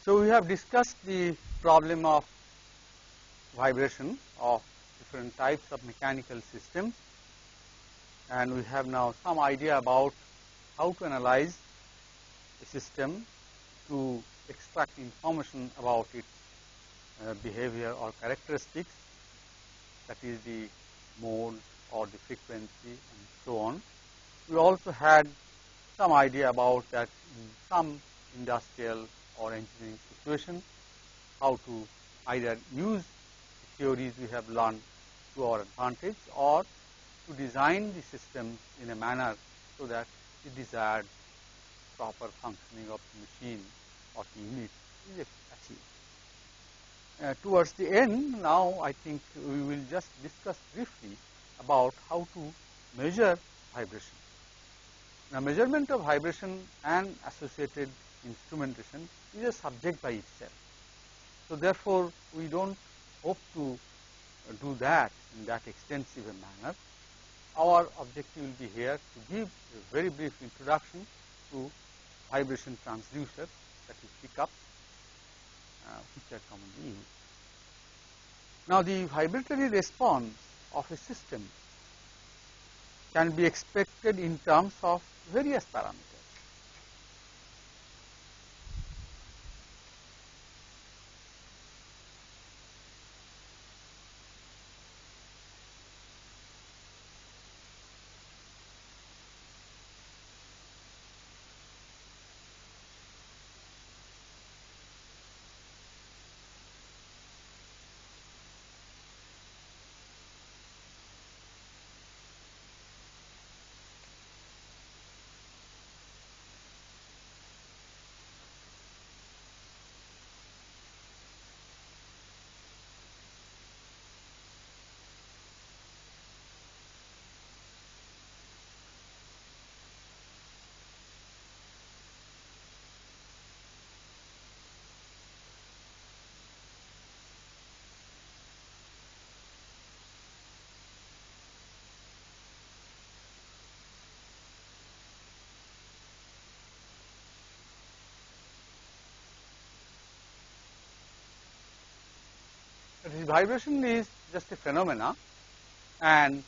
So, we have discussed the problem of vibration of different types of mechanical systems, and we have now some idea about how to analyze a system to extract information about its behavior or characteristics, that is the mode or the frequency and so on. We also had some idea about that in some industrial or engineering situation, how to either use the theories we have learned to our advantage or to design the system in a manner so that the desired proper functioning of the machine or the unit is achieved. Towards the end, now I think we will just discuss briefly about how to measure vibration. Now, measurement of vibration and associated instrumentation is a subject by itself. So, therefore, we do not hope to do that in that extensive a manner. Our objective will be here to give a very brief introduction to vibration transducer, that is pickups, which are commonly used. Now, the vibratory response of a system can be expected in terms of various parameters. The vibration is just a phenomena, and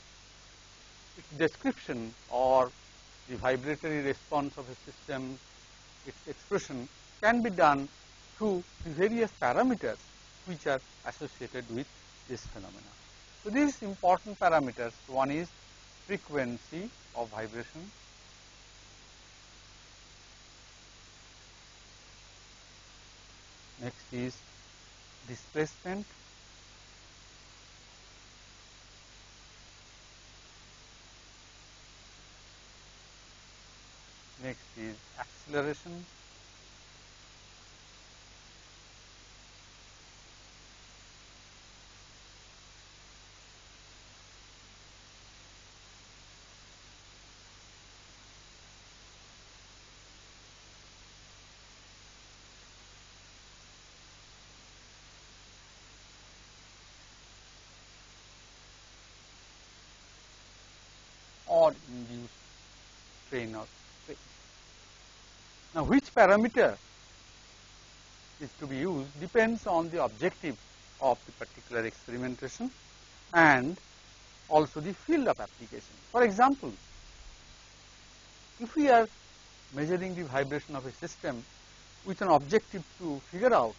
its description or the vibratory response of a system, its expression can be done through the various parameters which are associated with this phenomena. So, these important parameters, one is frequency of vibration, next is displacement, next is acceleration, or induced strain or strain. Now, which parameter is to be used depends on the objective of the particular experimentation and also the field of application. For example, if we are measuring the vibration of a system with an objective to figure out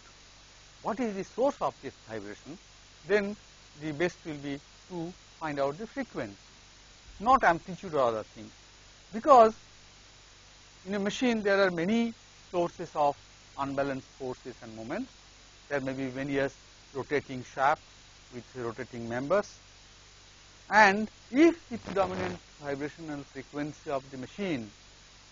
what is the source of this vibration, then the best will be to find out the frequency, not amplitude or other things, because in a machine there are many sources of unbalanced forces and moments. There may be various rotating shafts with rotating members, and if the predominant vibrational frequency of the machine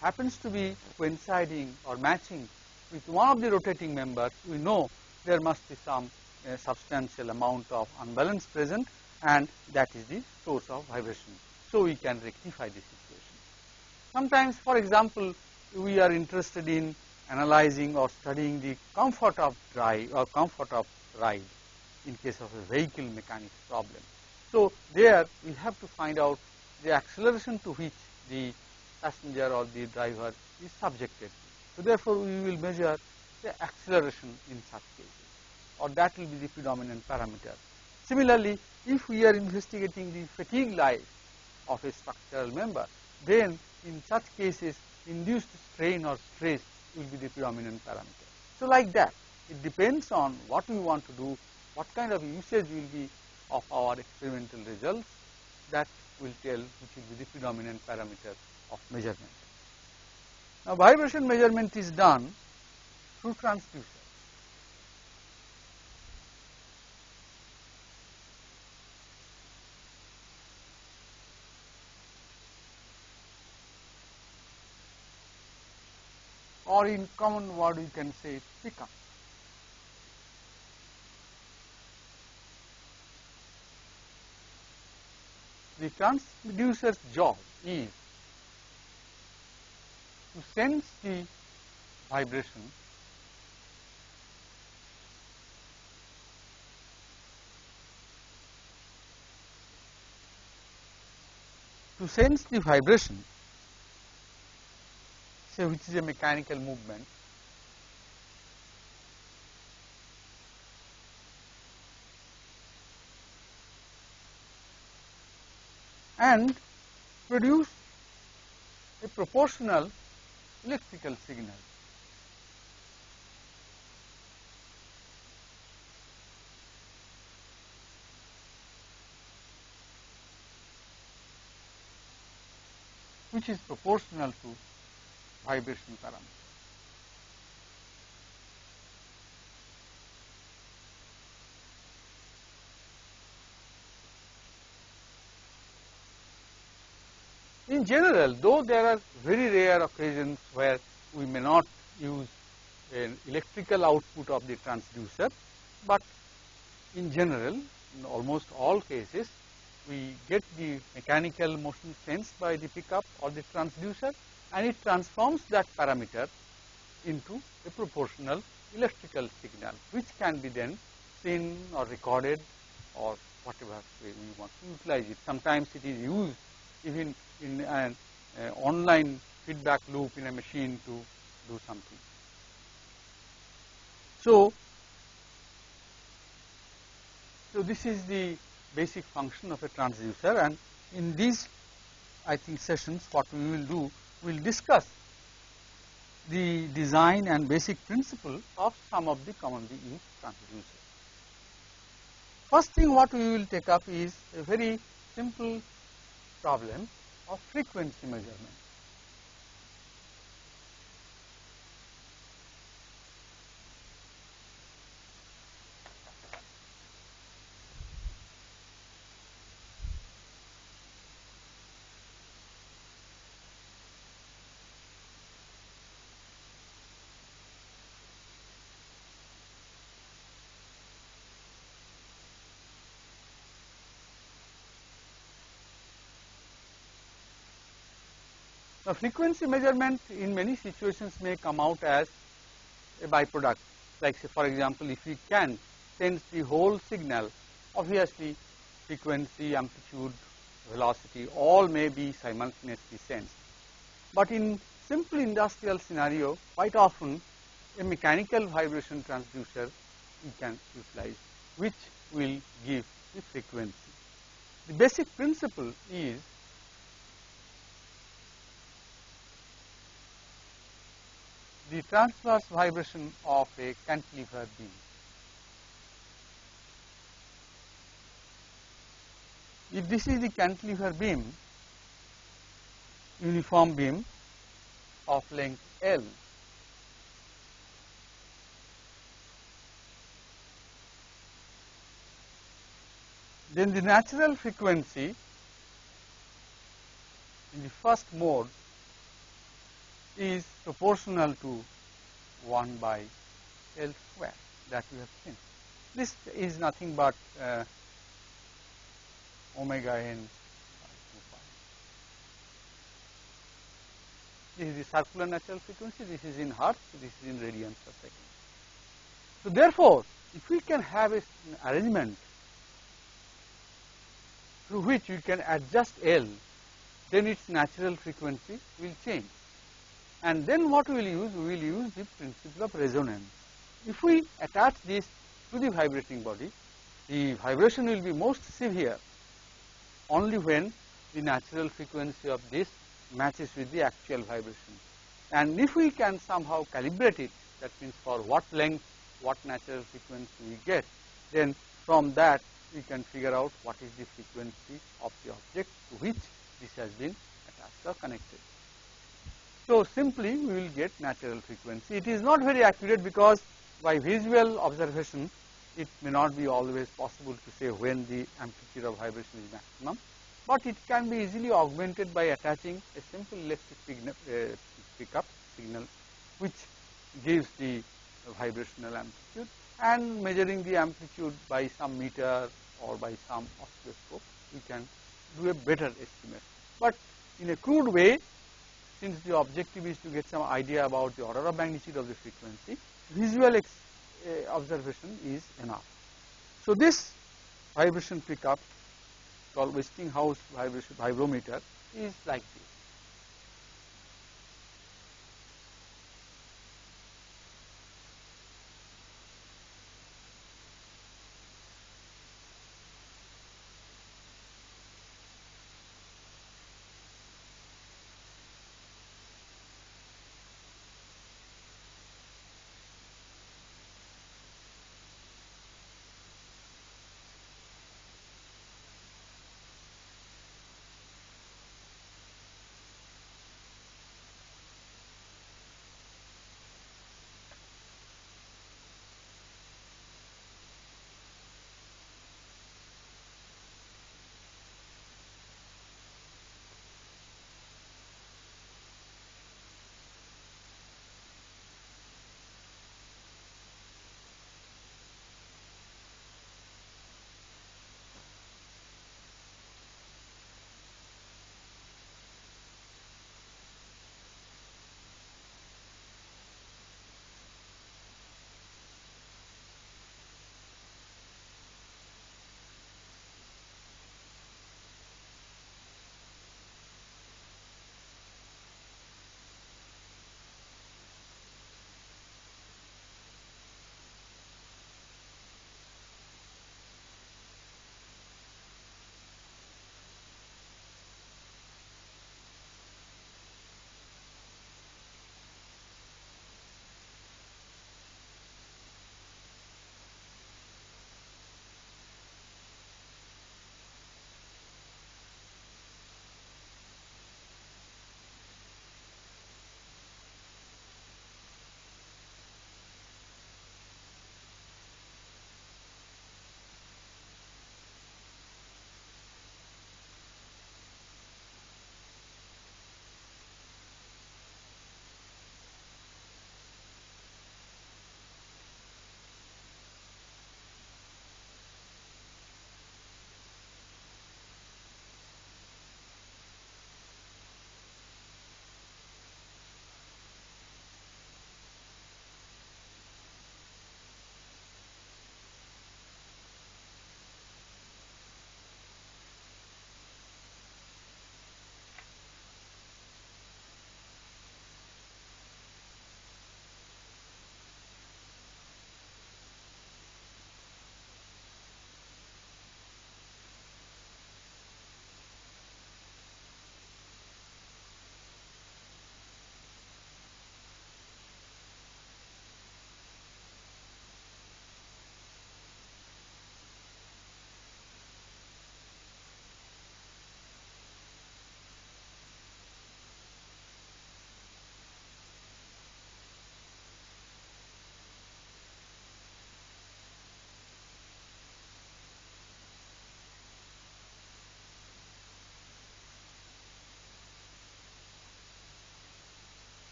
happens to be coinciding or matching with one of the rotating members, we know there must be some substantial amount of unbalance present, and that is the source of vibration. So, we can rectify this situation. Sometimes, for example, we are interested in analyzing or studying the comfort of drive or comfort of ride in case of a vehicle mechanics problem. So, there we have to find out the acceleration to which the passenger or the driver is subjected. So, therefore, we will measure the acceleration in such cases, or that will be the predominant parameter. Similarly, if we are investigating the fatigue life of a structural member, then in such cases induced strain or stress will be the predominant parameter. So, like that, it depends on what we want to do, what kind of usage will be of our experimental results, that will tell which will be the predominant parameter of measurement. Now, vibration measurement is done through transducer. Or in common word we can say pickup. The transducer's job is to sense the vibration say which is a mechanical movement, and produce a proportional electrical signal. Which is proportional to vibration parameter. In general, though there are very rare occasions where we may not use an electrical output of the transducer, but in general, in almost all cases, we get the mechanical motion sensed by the pickup or the transducer, and it transforms that parameter into a proportional electrical signal, which can be then seen or recorded or whatever way we want to utilize it. Sometimes it is used even in an online feedback loop in a machine to do something. So this is the basic function of a transducer, and in these I think sessions what we will do, we will discuss the design and basic principle of some of the commonly used transducers. First thing what we will take up is a very simple problem of frequency measurement. Now, frequency measurement in many situations may come out as a byproduct, like say for example, if we can sense the whole signal, obviously frequency, amplitude, velocity all may be simultaneously sensed. But in simple industrial scenario, quite often a mechanical vibration transducer we can utilize, which will give the frequency. The basic principle is the transverse vibration of a cantilever beam. If this is the cantilever beam, uniform beam of length L, then the natural frequency in the first mode is proportional to 1 by L square that we have seen. This is nothing but omega n. This is the circular natural frequency, this is in hertz, this is in radians per second. So therefore, if we can have an arrangement through which we can adjust L, then its natural frequency will change. And then what we will use? We will use the principle of resonance. if we attach this to the vibrating body, the vibration will be most severe only when the natural frequency of this matches with the actual vibration. And if we can somehow calibrate it, that means for what length, what natural frequency we get, then from that we can figure out what is the frequency of the object to which this has been attached or connected. So simply we will get natural frequency. It is not very accurate because by visual observation it may not be always possible to say when the amplitude of vibration is maximum, but it can be easily augmented by attaching a simple electric pickup signal which gives the vibrational amplitude, and measuring the amplitude by some meter or by some oscilloscope we can do a better estimate. But in a crude way, since the objective is to get some idea about the order of magnitude of the frequency, visual observation is enough. So this vibration pickup called Westinghouse vibration vibrometer is like this.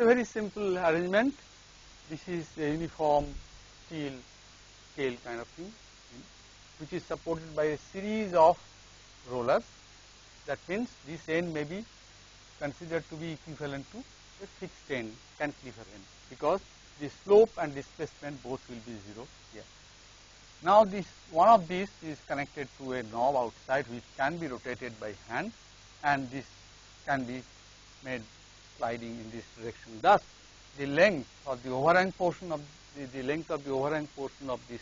a very simple arrangement. This is a uniform steel scale kind of thing, which is supported by a series of rollers. That means this end may be considered to be equivalent to a fixed end, cantilever end, because the slope and displacement both will be 0 here. Now, this one of these is connected to a knob outside, which can be rotated by hand, and this can be made sliding in this direction. Thus, the length of the overhang portion of the length of the overhang portion of this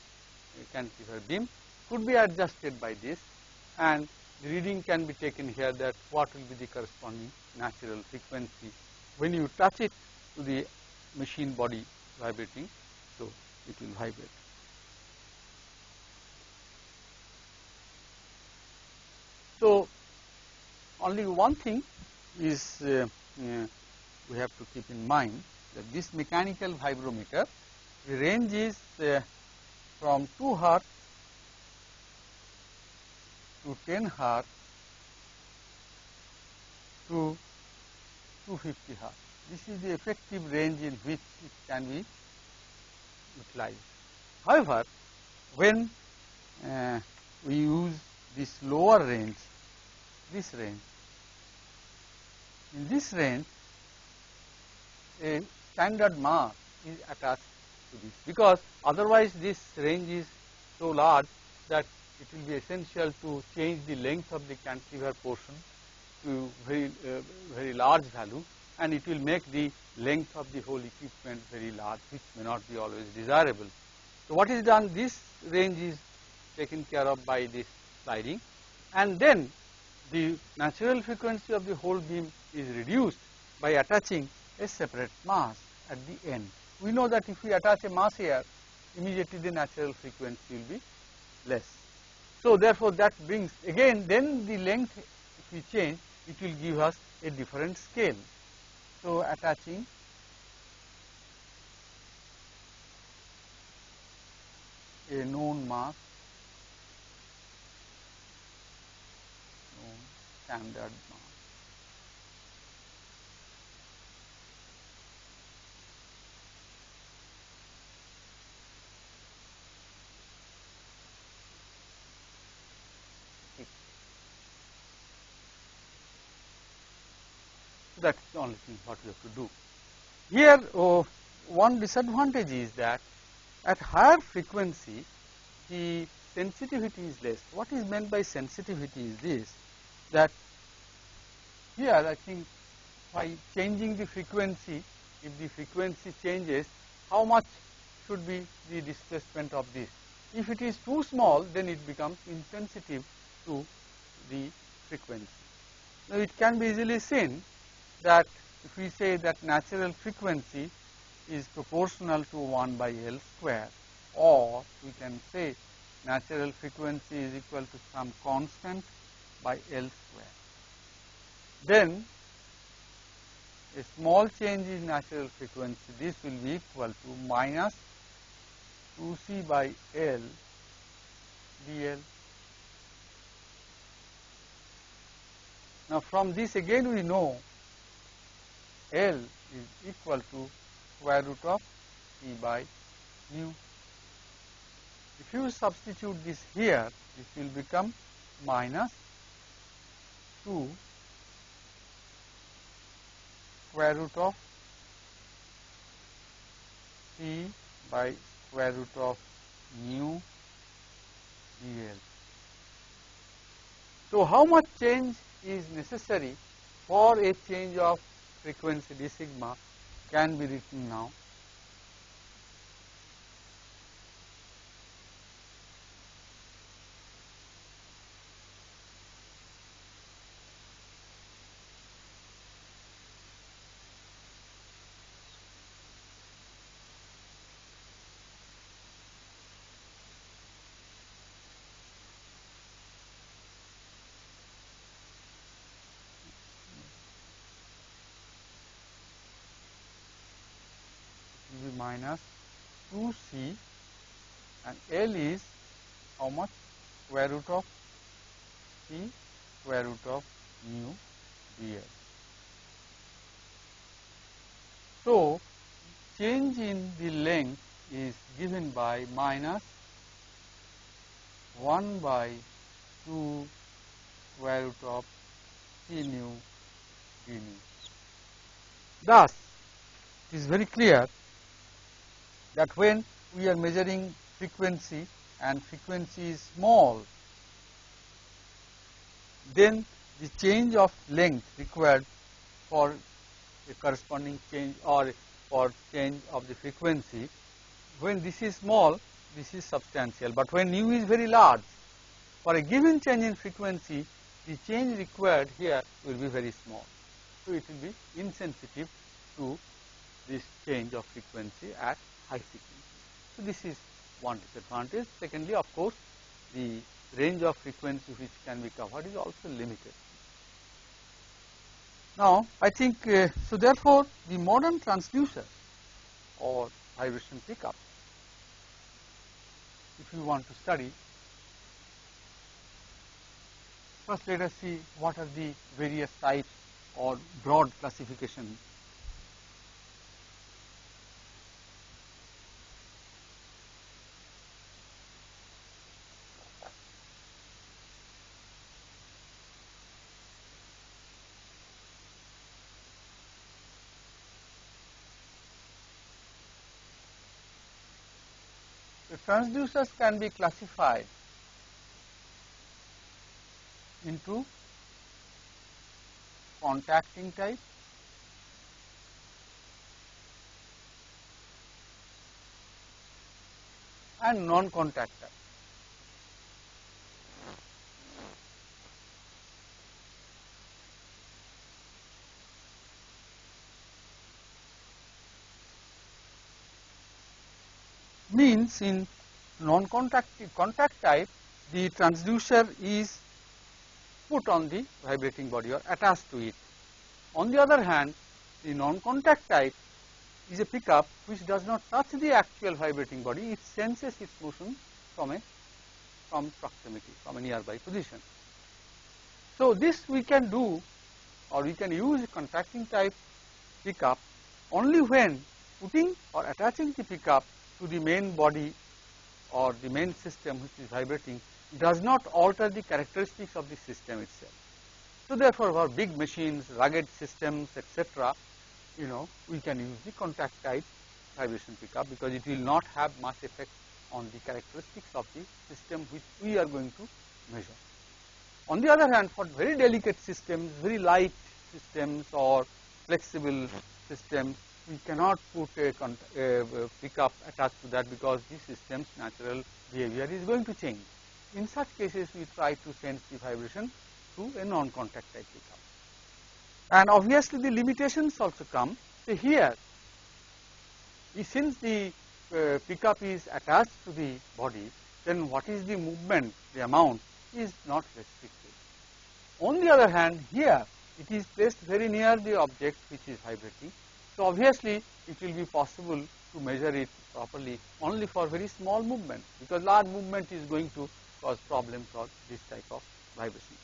cantilever beam could be adjusted by this, and the reading can be taken here, that what will be the corresponding natural frequency when you touch it to the machine body vibrating, so it will vibrate. So, only one thing is we have to keep in mind, that this mechanical vibrometer, the range is from 2 Hertz to 10 Hertz to 250 Hertz. This is the effective range in which it can be utilized. However, when we use this lower range, this range, in this range a standard mass is attached to this, because otherwise this range is so large that it will be essential to change the length of the cantilever portion to very large value, and it will make the length of the whole equipment very large, which may not be always desirable. So, what is done? This range is taken care of by this sliding, and then the natural frequency of the whole beam is reduced by attaching a separate mass at the end. We know that if we attach a mass here, immediately the natural frequency will be less. So, therefore, that brings again, then the length, if we change, it will give us a different scale. So, attaching a known mass, known standard mass. That is the only thing what we have to do. Here, one disadvantage is that at higher frequency, the sensitivity is less. What is meant by sensitivity is this, that here I think by changing the frequency, if the frequency changes, how much should be the displacement of this? If it is too small, then it becomes insensitive to the frequency. Now, it can be easily seen that if we say that natural frequency is proportional to 1 by L square, or we can say natural frequency is equal to some constant by L square, then a small change in natural frequency, this will be equal to minus 2C by L dl. Now, from this again we know L is equal to square root of E by mu. If you substitute this here, this will become minus 2 square root of C by square root of mu dl. So, how much change is necessary for a change of frequency d sigma can be written now. Minus 2C, and L is how much? Square root of C square root of mu dl. So, change in the length is given by minus 1 by 2 square root of C nu d nu. Thus, it is very clear that when we are measuring frequency and frequency is small, then the change of length required for a corresponding change or for change of the frequency, when this is small, this is substantial, but when nu is very large, for a given change in frequency, the change required here will be very small. So, it will be insensitive to this change of frequency at high frequency. So, this is one disadvantage. Secondly, of course, the range of frequency which can be covered is also limited. Now, I think, so therefore, the modern transducer or vibration pickup, if you want to study, first let us see what are the various types or broad classification. The transducers can be classified into contacting type, and non-contact type. Means in non-contact contact type, the transducer is put on the vibrating body or attached to it. On the other hand, the non-contact type is a pickup which does not touch the actual vibrating body, it senses its motion from proximity, from a nearby position. So, this we can do, or we can use a contacting type pickup only when putting or attaching the pickup to the main body or the main system which is vibrating does not alter the characteristics of the system itself. So, therefore, for big machines, rugged systems, etc., we can use the contact type vibration pickup because it will not have much effect on the characteristics of the system which we are going to measure. On the other hand, for very delicate systems, very light systems or flexible systems, we cannot put a pickup attached to that because the system's natural behavior is going to change. In such cases, we try to sense the vibration through a non-contact type pickup. And obviously, the limitations also come. So, here, since the pickup is attached to the body, then what is the movement, the amount is not restricted. On the other hand, here it is placed very near the object which is vibrating. So, obviously, it will be possible to measure it properly only for very small movement, because large movement is going to cause problems for this type of vibration.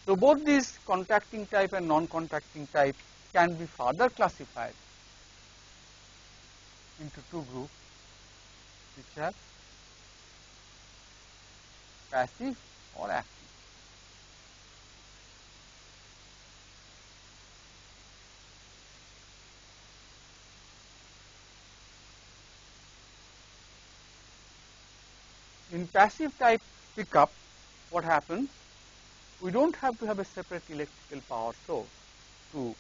So, both these contacting type and non-contacting type can be further classified into two groups which are passive or active. In passive type pickup, what happens? We do not have to have a separate electrical power source to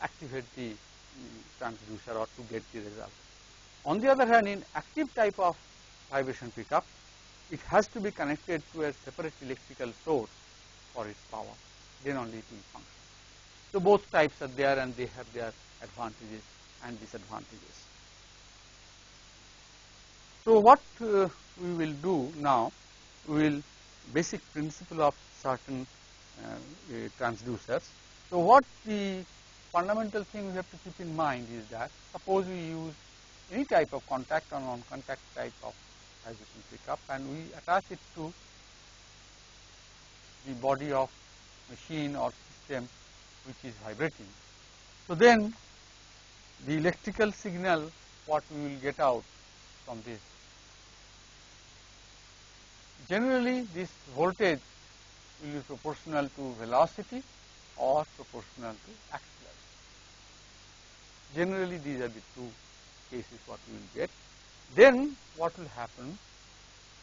activate the transducer or to get the result. On the other hand, in active type of vibration pickup, it has to be connected to a separate electrical source for its power, then only it will function. So, both types are there and they have their advantages and disadvantages. So, what we will do now, we will basic principle of certain transducers. So, what the fundamental thing we have to keep in mind is that suppose we use any type of contact or non-contact type of vibration pickup and we attach it to the body of machine or system which is vibrating. So, then the electrical signal what we will get out from this. Generally, this voltage will be proportional to velocity or proportional to acceleration. Generally, these are the two cases what we will get. Then what will happen?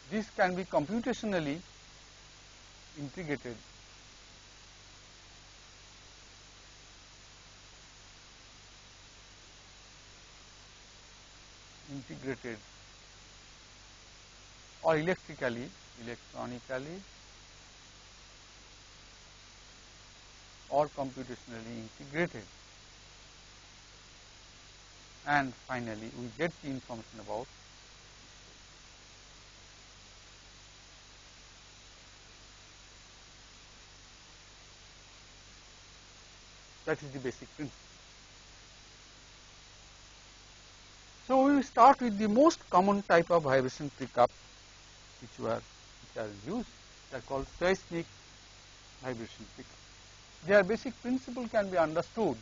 This can be computationally integrated or electronically or computationally integrated, and finally we get the information about that is the basic principle. So we will start with the most common type of vibration pickup which are used. They are called seismic vibration pickup. Their basic principle can be understood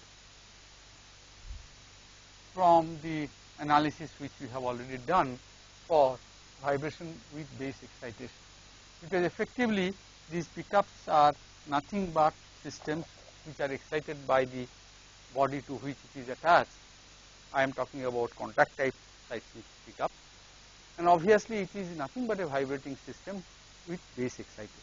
from the analysis which we have already done for vibration with base excitation, because effectively these pickups are nothing but systems which are excited by the body to which it is attached. I am talking about contact type seismic pickup, and obviously it is nothing but a vibrating system with base excitation.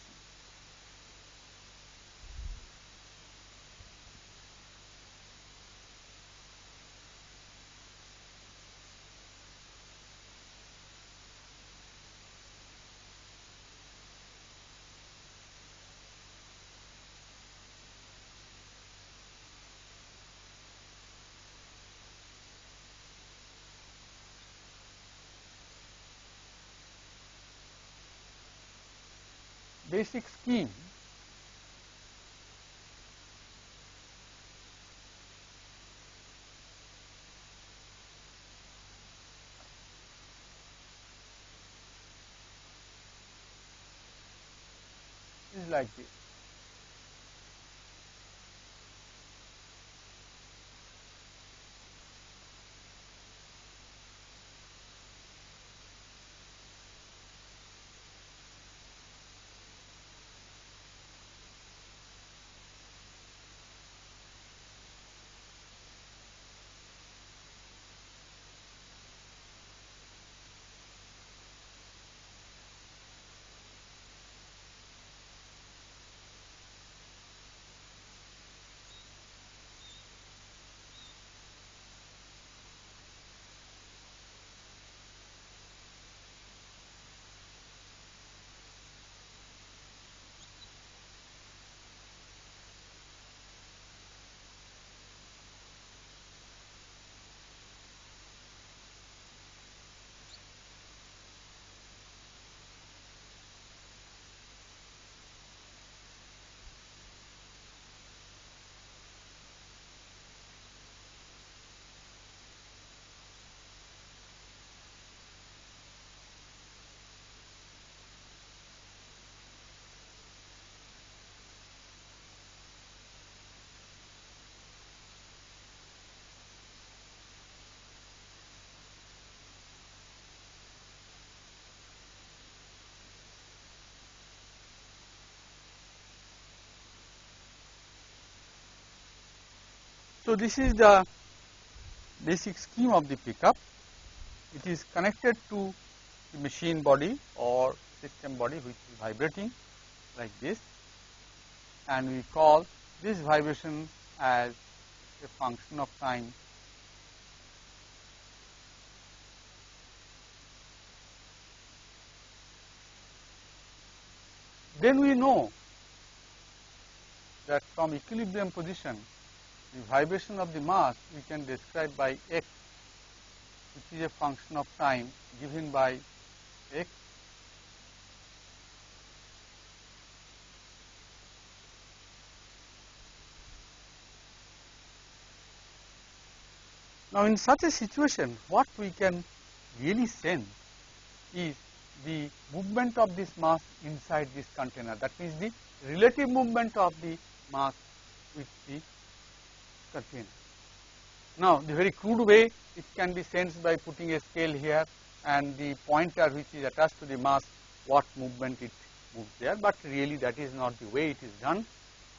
Basic scheme is like this. So this is the basic scheme of the pickup. It is connected to the machine body or system body which is vibrating like this, and we call this vibration as a function of time. Then we know that from equilibrium position, the vibration of the mass we can describe by x, which is a function of time given by x. Now, in such a situation, what we can really sense is the movement of this mass inside this container. That means the relative movement of the mass with the container. Now, the very crude way it can be sensed by putting a scale here and the pointer which is attached to the mass, what movement it moves there, but really that is not the way it is done.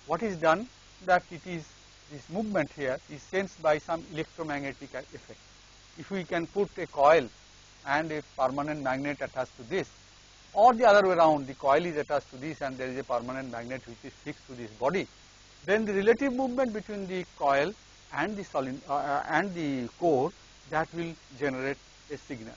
What is done, that it is this movement here is sensed by some electromagnetic effect. If we can put a coil and a permanent magnet attached to this, or the other way around, the coil is attached to this and there is a permanent magnet which is fixed to this body, then the relative movement between the coil and the solid and the core, that will generate a signal.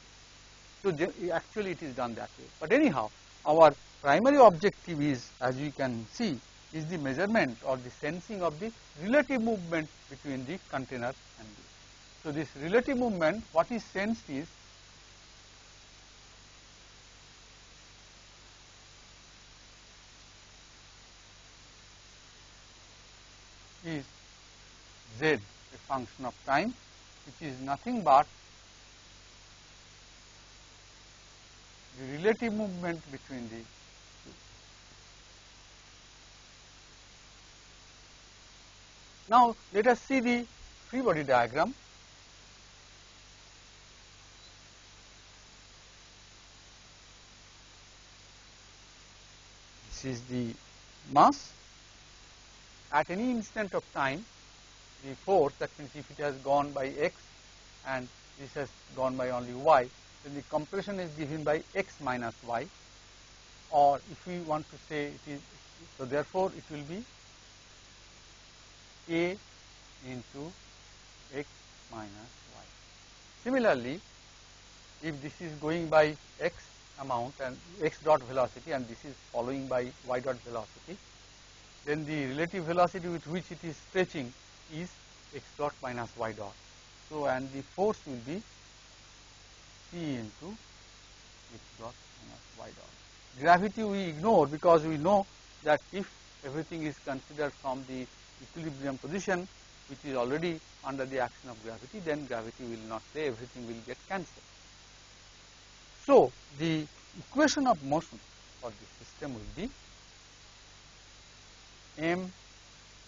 So actually it is done that way. But anyhow, our primary objective is, as you can see, is the measurement or the sensing of the relative movement between the container and this. So this relative movement, what is sensed is Z, a function of time, which is nothing but the relative movement between the two. Now, let us see the free body diagram. This is the mass. At any instant of time, the force, that means if it has gone by x and this has gone by only y, then the compression is given by x minus y, or if we want to say it is, so therefore it will be a into x minus y. Similarly, if this is going by x amount and x dot velocity and this is following by y dot velocity, then the relative velocity with which it is stretching is x dot minus y dot. So, and the force will be P into x dot minus y dot. Gravity we ignore because we know that if everything is considered from the equilibrium position, which is already under the action of gravity, then gravity will not play, everything will get cancelled. So, the equation of motion for this system will be m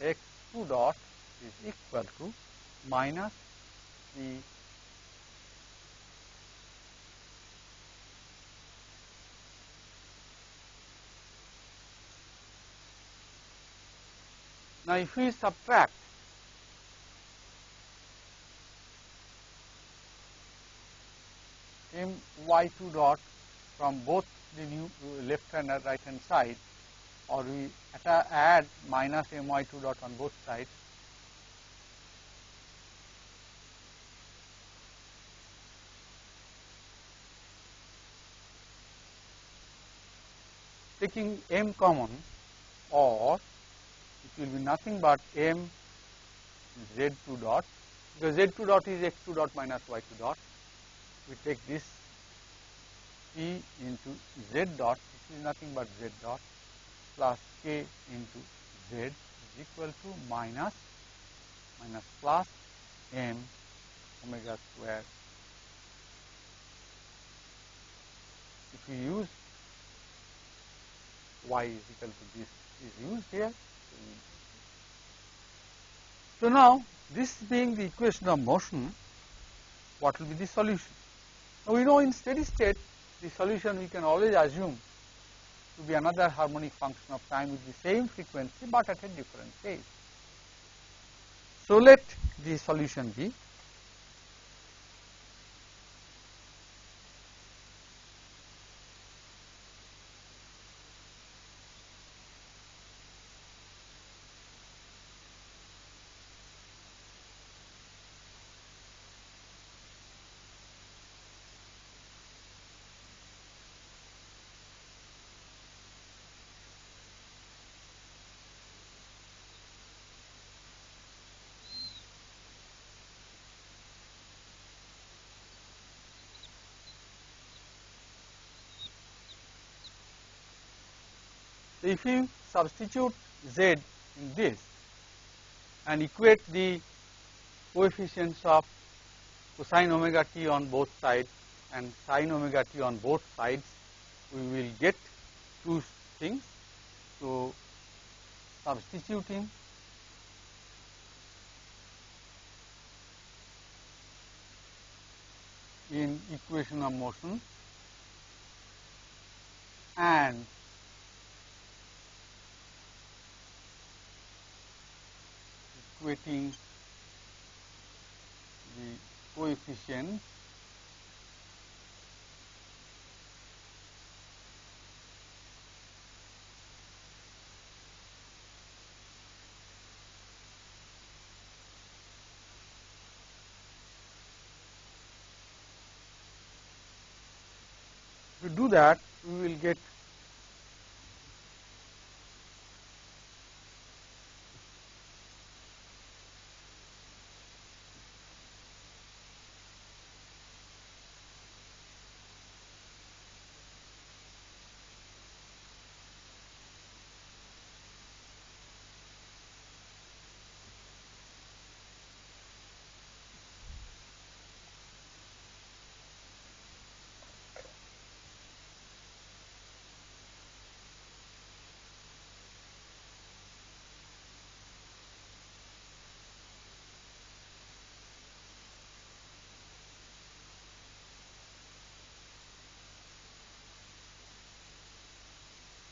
x 2 dot is equal to minus the now if we subtract m y 2 dot from both the new left and right hand side, or we add minus my 2 dot on both sides, taking m common, or it will be nothing but m z2 dot, because z2 dot is x2 dot minus y2 dot. We take this e into z dot, which is nothing but z dot, plus k into z is equal to minus plus m omega square. If we use y is equal to this is used here. So now, this being the equation of motion, what will be the solution? Now we know in steady state, the solution we can always assume to be another harmonic function of time with the same frequency but at a different phase. So let the solution be if you substitute z in this and equate the coefficients of cosine omega t on both sides and sine omega t on both sides, we will get two things. So, substituting in equation of motion and equating the coefficient if we do that, we will get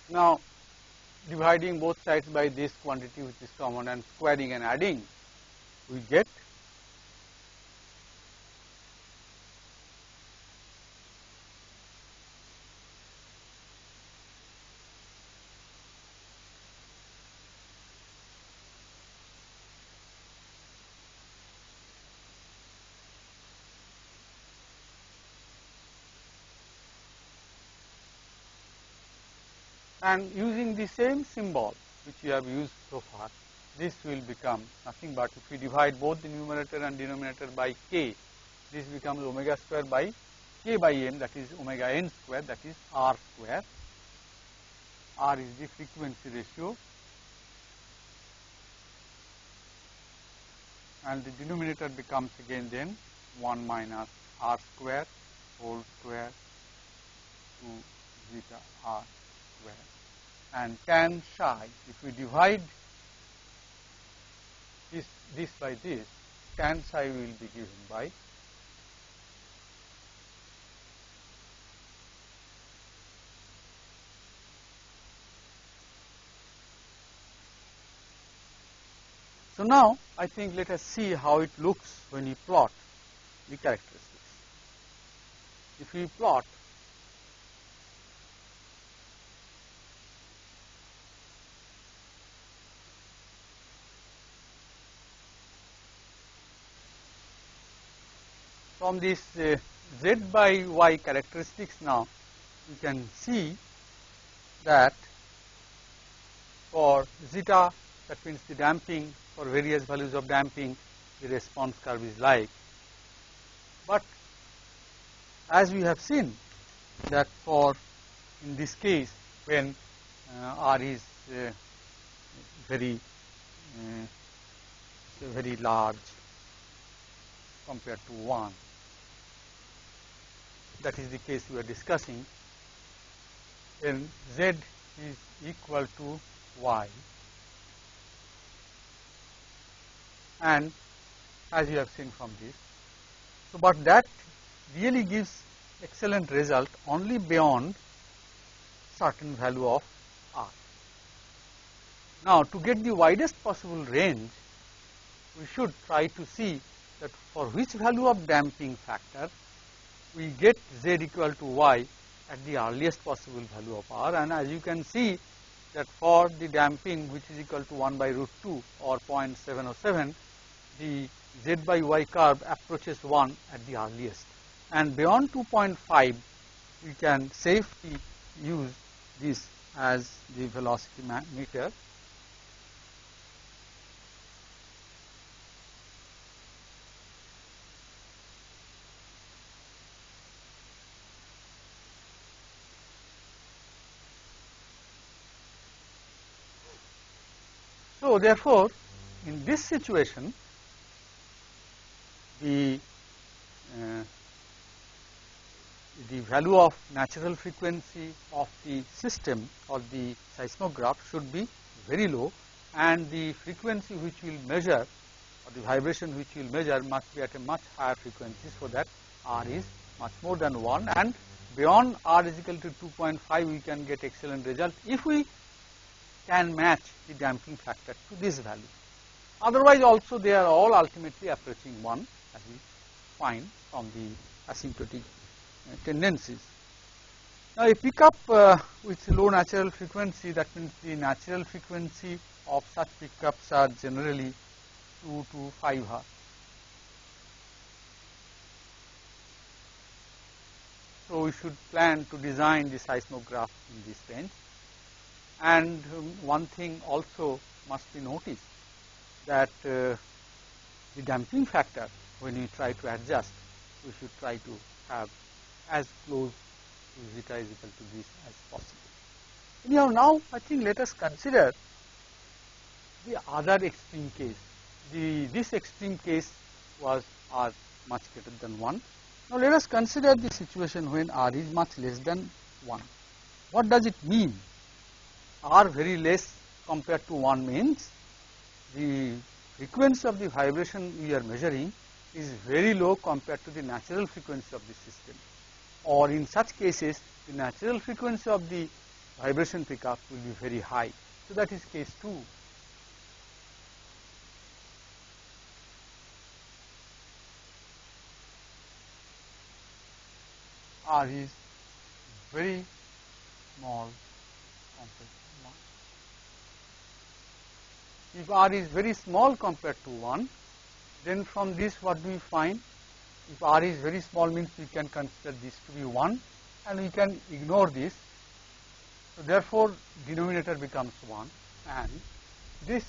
now dividing both sides by this quantity which is common and squaring and adding, we get and using the same symbol which we have used so far, this will become nothing but if we divide both the numerator and denominator by k, this becomes omega square by k by m, that is omega n square, that is r square. R is the frequency ratio and the denominator becomes again then 1 minus r square whole square to zeta r square. And tan psi, if we divide this by this, tan psi will be given by so now I think let us see how it looks when you plot the characteristics. If we plot from this z by y characteristics, now you can see that for zeta, that means the damping, for various values of damping, the response curve is like. But as we have seen that for in this case when r is very large compared to 1, that is the case we are discussing, then z is equal to y, and as you have seen from this. So, but that really gives excellent result only beyond certain value of r. Now, to get the widest possible range, we should try to see that for which value of damping factor we get z equal to y at the earliest possible value of r, and as you can see that for the damping which is equal to 1 by root 2 or 0.707, the z by y curve approaches 1 at the earliest, and beyond 2.5 we can safely use this as the velocity meter. So, therefore, in this situation the value of natural frequency of the system or the seismograph should be very low, and the frequency which we will measure or the vibration which we will measure must be at a much higher frequency, so that r is much more than 1, and beyond r is equal to 2.5 we can get excellent result if we can match the damping factor to this value. Otherwise also they are all ultimately approaching 1, as we find from the asymptotic tendencies. Now, a pickup with low natural frequency, that means the natural frequency of such pickups are generally 2 to 5 Hz. So, we should plan to design the seismograph in this range. And one thing also must be noticed, that the damping factor, when we try to adjust, we should try to have as close to zeta is equal to this as possible. Anyhow, now I think let us consider the other extreme case. This extreme case was r much greater than 1. Now let us consider the situation when r is much less than 1. What does it mean? R very less compared to 1 means the frequency of the vibration we are measuring is very low compared to the natural frequency of the system, or in such cases the natural frequency of the vibration pickup will be very high. So that is case 2. R is very small compared to 1. If r is very small compared to 1, then from this what do we find? If r is very small means we can consider this to be 1 and we can ignore this. So therefore, denominator becomes 1 and this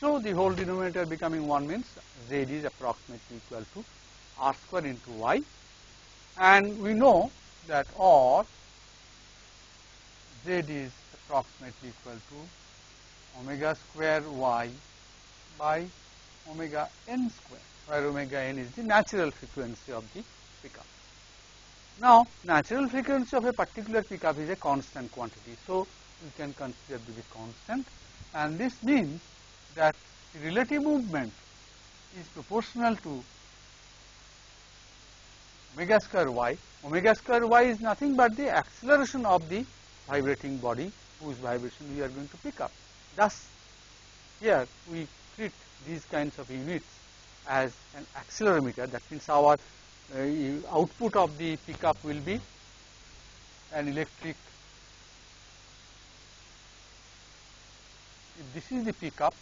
so the whole denominator becoming 1 means z is approximately equal to r square into y, and we know that or z is approximately equal to omega square y by omega n square, where omega n is the natural frequency of the pickup. Now, natural frequency of a particular pickup is a constant quantity, so we can consider to be constant, and this means that the relative movement is proportional to omega square y. Omega square y is nothing but the acceleration of the vibrating body whose vibration we are going to pick up. Thus, here we treat these kinds of units as an accelerometer. That means our output of the pickup will be an electric. If this is the pickup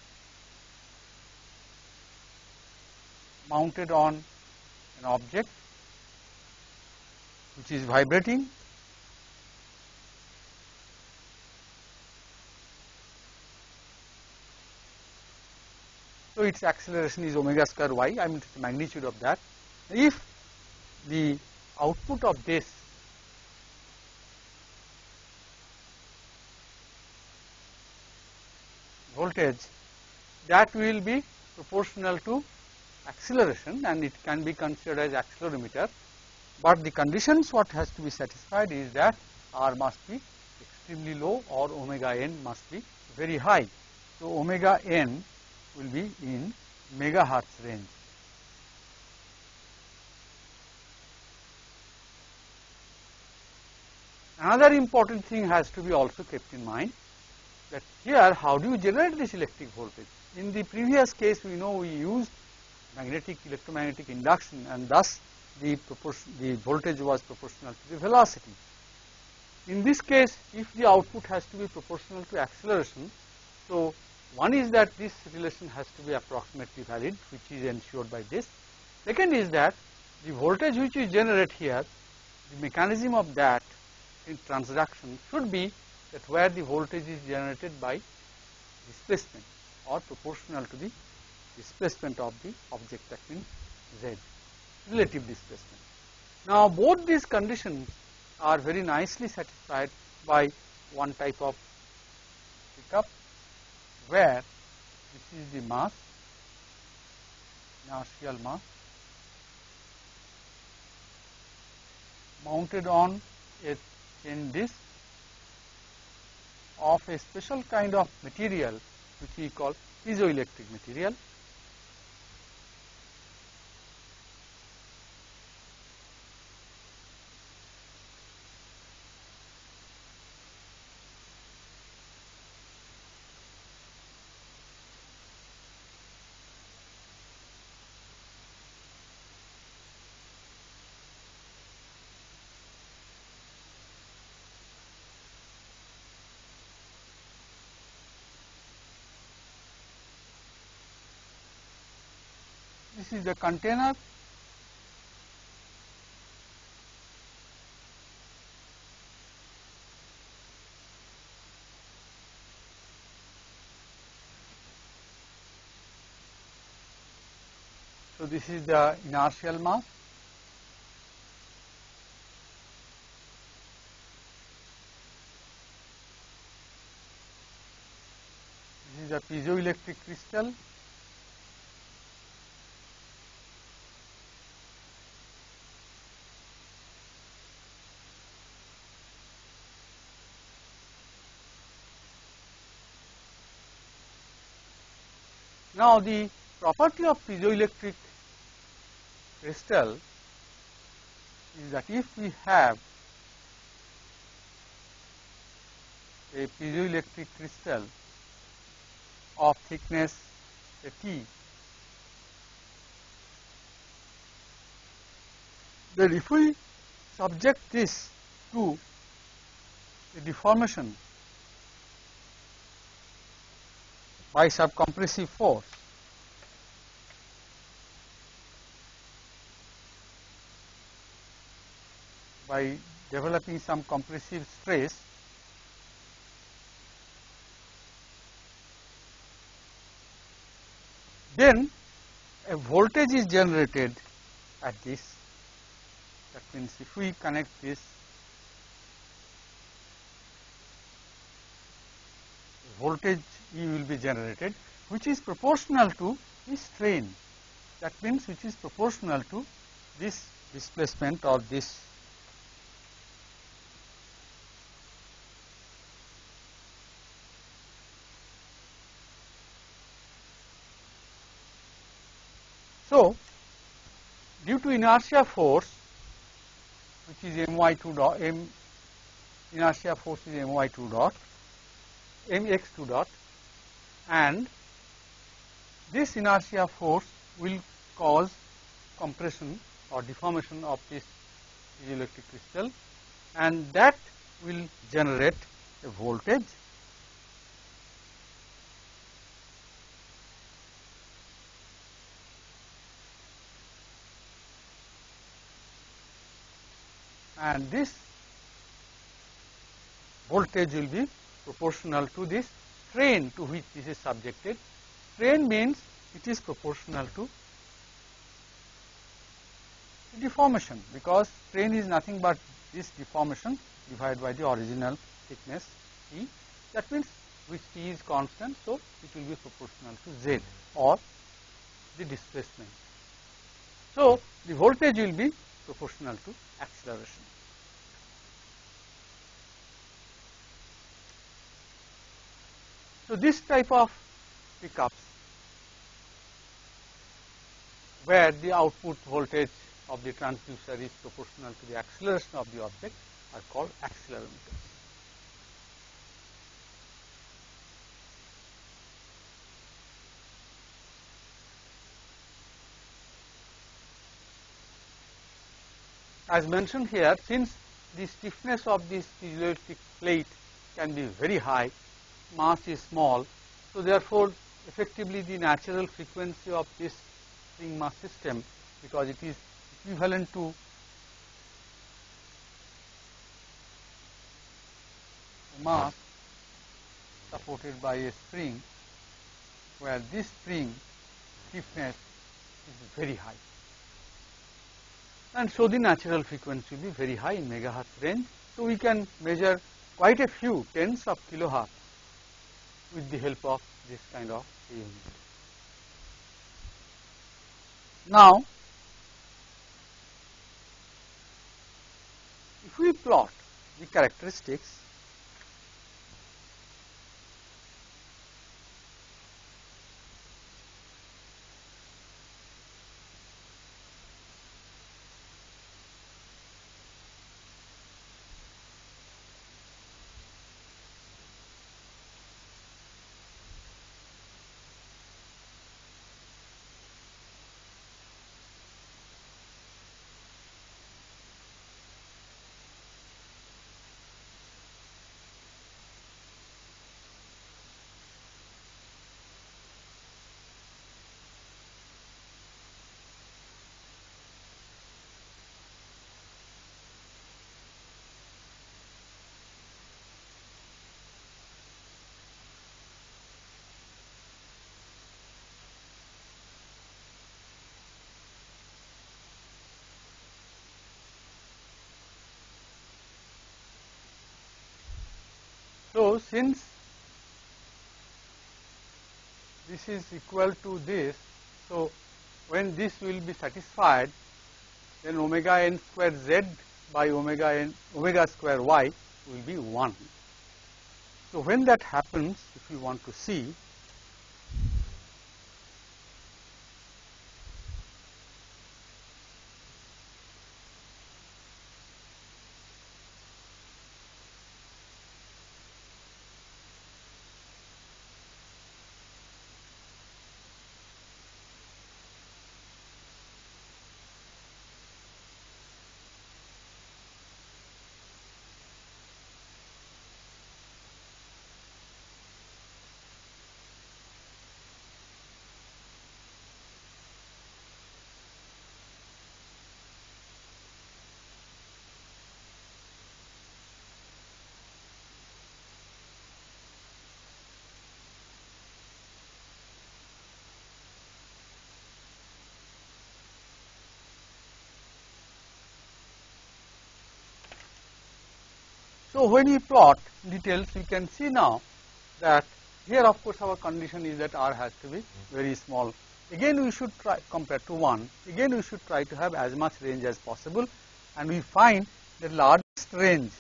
mounted on an object which is vibrating, so its acceleration is omega square y, I mean the magnitude of that. If the output of this voltage, that will be proportional to acceleration and it can be considered as accelerometer, but the conditions what has to be satisfied is that r must be extremely low or omega n must be very high. So omega n will be in megahertz range. Another important thing has to be also kept in mind, that here how do you generate this electric voltage? In the previous case we know we used magnetic electromagnetic induction and thus the voltage was proportional to the velocity. In this case, if the output has to be proportional to acceleration, so one is that this relation has to be approximately valid, which is ensured by this. Second is that the voltage which we generate here, the mechanism of that in transduction should be that where the voltage is generated by displacement or proportional to the displacement of the object, that means z, relative displacement. Now both these conditions are very nicely satisfied by one type of pickup where this is the mass, inertial mass, mounted on a chain disc of a special kind of material which we call piezoelectric material. This is the container. So, this is the inertial mass. This is the piezoelectric crystal. Now, the property of piezoelectric crystal is that if we have a piezoelectric crystal of thickness T, then if we subject this to a deformation by subcompressive force, by developing some compressive stress, then a voltage is generated at this. That means, if we connect this, voltage E will be generated, which is proportional to the strain. That means, which is proportional to this displacement or this So, due to inertia force, which is my2 dot, inertia force is my2 dot, mx2 dot, and this inertia force will cause compression or deformation of this piezoelectric crystal, and that will generate a voltage. And this voltage will be proportional to this strain to which this is subjected. Strain means it is proportional to deformation, because strain is nothing but this deformation divided by the original thickness T. That means which T is constant, so it will be proportional to Z or the displacement. So, the voltage will be proportional to acceleration. So, this type of pickups, where the output voltage of the transducer is proportional to the acceleration of the object, are called accelerometers. As mentioned here, since the stiffness of this piezoelectric plate can be very high, mass is small, so therefore effectively the natural frequency of this spring mass system, because it is equivalent to mass supported by a spring, where this spring stiffness is very high, and so the natural frequency will be very high in megahertz range. So, we can measure quite a few tens of kilohertz with the help of this kind of unit. Now, if we plot the characteristics since this is equal to this, so when this will be satisfied, then omega n square z by omega square y will be 1. So when that happens, if you want to see, so when we plot details, we can see now that here of course our condition is that r has to be very small. Again we should try compared to 1, again we should try to have as much range as possible, and we find the largest range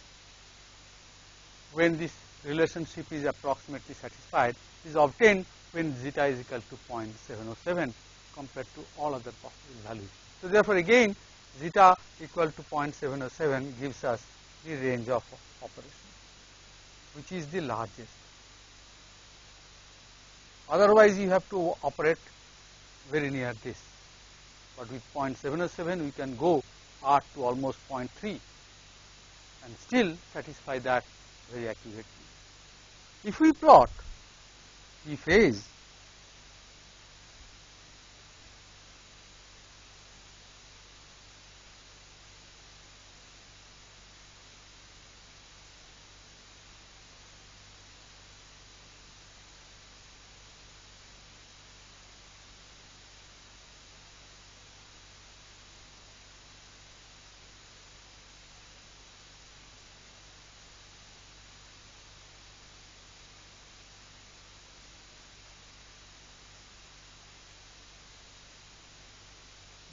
when this relationship is approximately satisfied is obtained when zeta is equal to 0.707 compared to all other possible values. So therefore again zeta equal to 0.707 gives us the range of operation, which is the largest. Otherwise you have to operate very near this, but with 0.707 we can go r to almost 0.3 and still satisfy that very accurately. If we plot the phase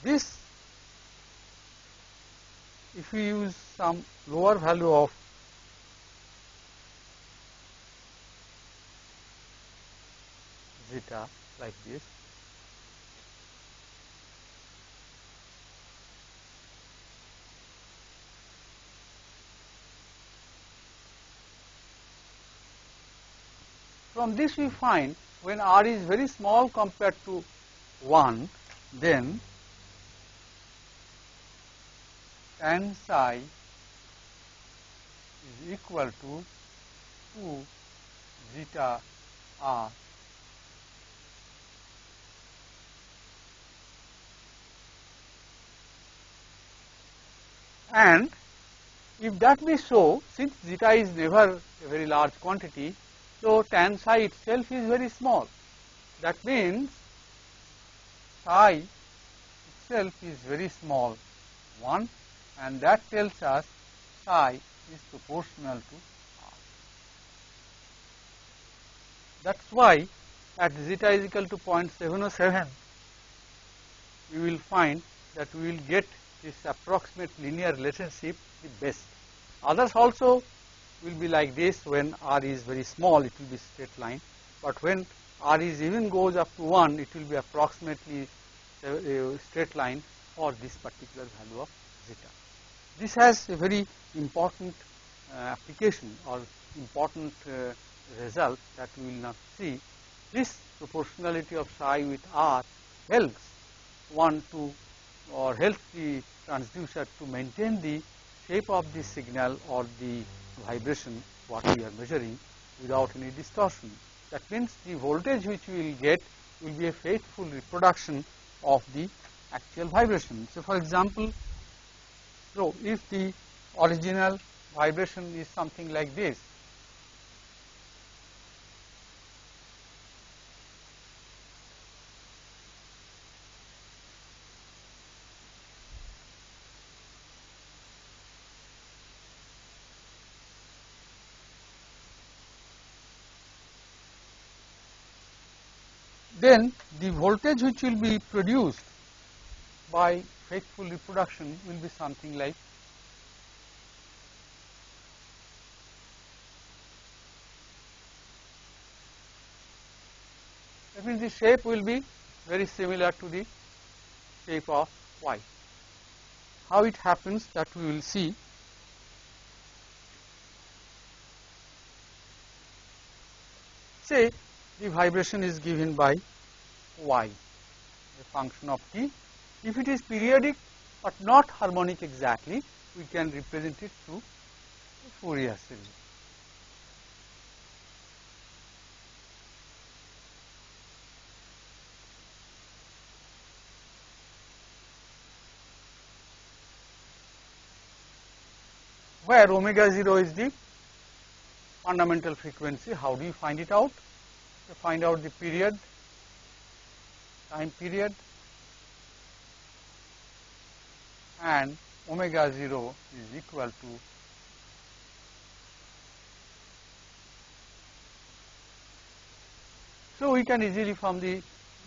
this, if we use some lower value of zeta like this, from this we find when r is very small compared to 1, then tan psi is equal to 2 zeta r and if that be so, since zeta is never a very large quantity, so tan psi itself is very small. That means psi itself is very small, 1, and that tells us psi is proportional to r. That is why at zeta is equal to 0.707, you will find that we will get this approximate linear relationship the best. Others also will be like this. When r is very small, it will be straight line, but when r is even goes up to 1, it will be approximately a straight line for this particular value of zeta. This has a very important application or important result that we will now see. This proportionality of psi with r helps one to or helps the transducer to maintain the shape of the signal or the vibration what we are measuring without any distortion. That means the voltage which we will get will be a faithful reproduction of the actual vibration. So for example, so if the original vibration is something like this, then the voltage which will be produced by faithful reproduction will be something like that means the shape will be very similar to the shape of Y. How it happens that we will see. Say the vibration is given by Y, a function of t. If it is periodic but not harmonic exactly, we can represent it through a Fourier series. Where omega 0 is the fundamental frequency. How do you find it out? To find out the period, time period, and omega 0 is equal to so we can easily from the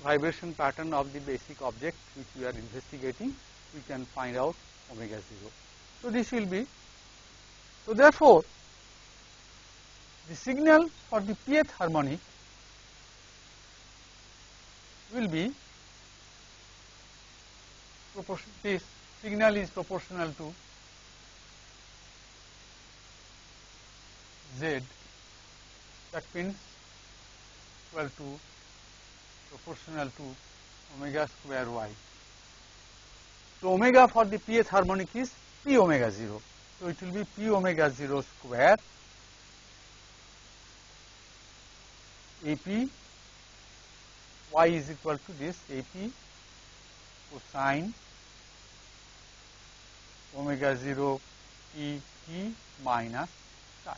vibration pattern of the basic object which we are investigating, we can find out omega 0. So this will be, so therefore the signal for the pth harmonic will be this signal is proportional to z, that means equal to proportional to omega square y. So omega for the pth harmonic is p omega 0. So it will be p omega 0 square ap y is equal to this ap cosine omega 0 p t minus psi.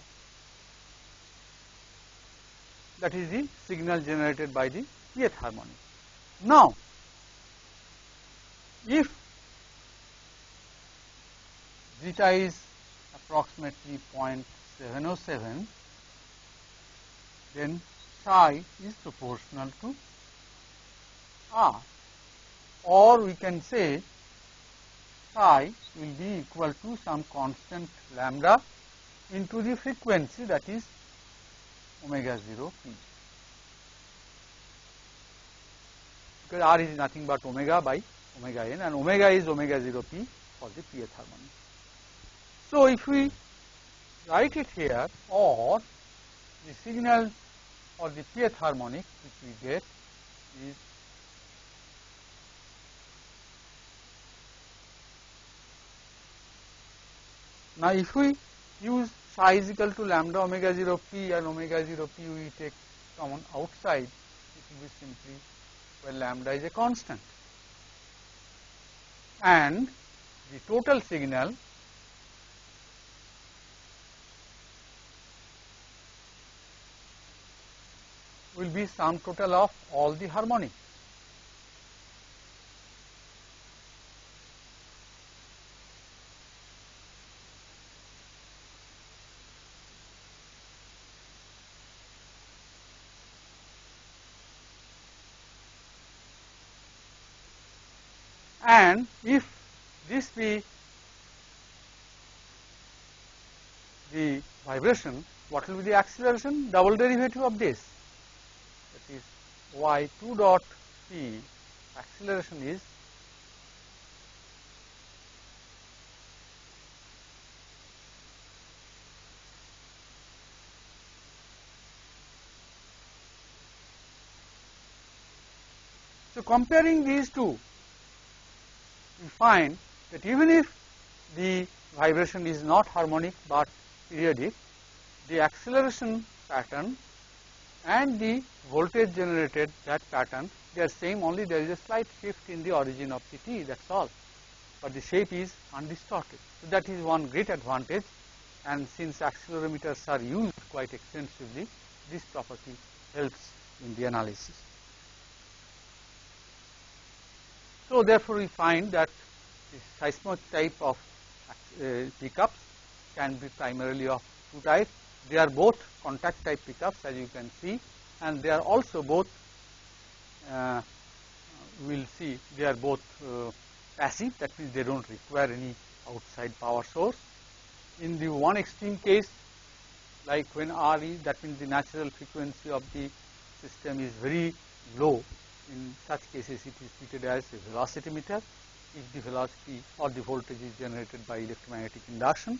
That is the signal generated by the pth harmonic. Now, if zeta is approximately 0.707, then psi is proportional to r, or we can say psi will be equal to some constant lambda into the frequency, that is omega 0 p, because r is nothing but omega by omega n, and omega is omega 0 p for the pth harmonic. So if we write it here, or the signal for the pth harmonic which we get is now if we use psi is equal to lambda omega 0 p and omega 0 p we take common outside, it will be simply where lambda is a constant, and the total signal will be sum total of all the harmonics. And if this be the vibration, what will be the acceleration? Double derivative of this, that is y2 dot p acceleration is so comparing these two, we find that even if the vibration is not harmonic but periodic, the acceleration pattern and the voltage generated, that pattern, they are same, only there is a slight shift in the origin of the t, that is all, but the shape is undistorted. So that is one great advantage, and since accelerometers are used quite extensively, this property helps in the analysis. So therefore we find that the seismic type of pickups can be primarily of two types. They are both contact type pickups, as you can see, and they are also both we will see they are both passive, that means they don't require any outside power source. In the one extreme case, like when R is, that means the natural frequency of the system is very low. In such cases, it is treated as a velocity meter if the velocity or the voltage is generated by electromagnetic induction.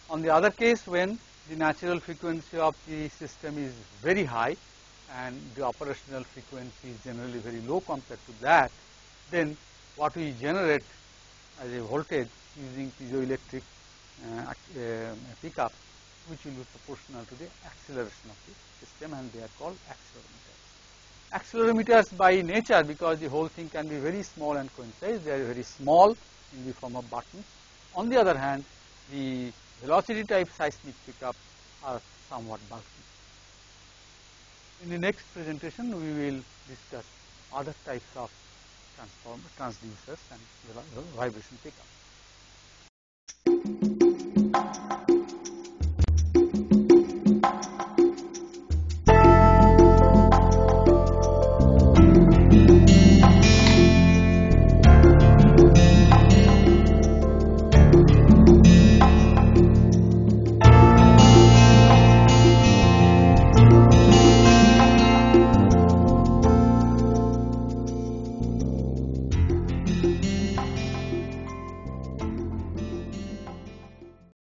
On the other case, when the natural frequency of the system is very high and the operational frequency is generally very low compared to that, then what we generate as a voltage using piezoelectric pickup, which will be proportional to the acceleration of the system, and they are called accelerometers. Accelerometers by nature, because the whole thing can be very small and coincide, they are very small in the form of buttons. On the other hand, the velocity type seismic pickup are somewhat bulky. In the next presentation, we will discuss other types of transducers and vibration pickup.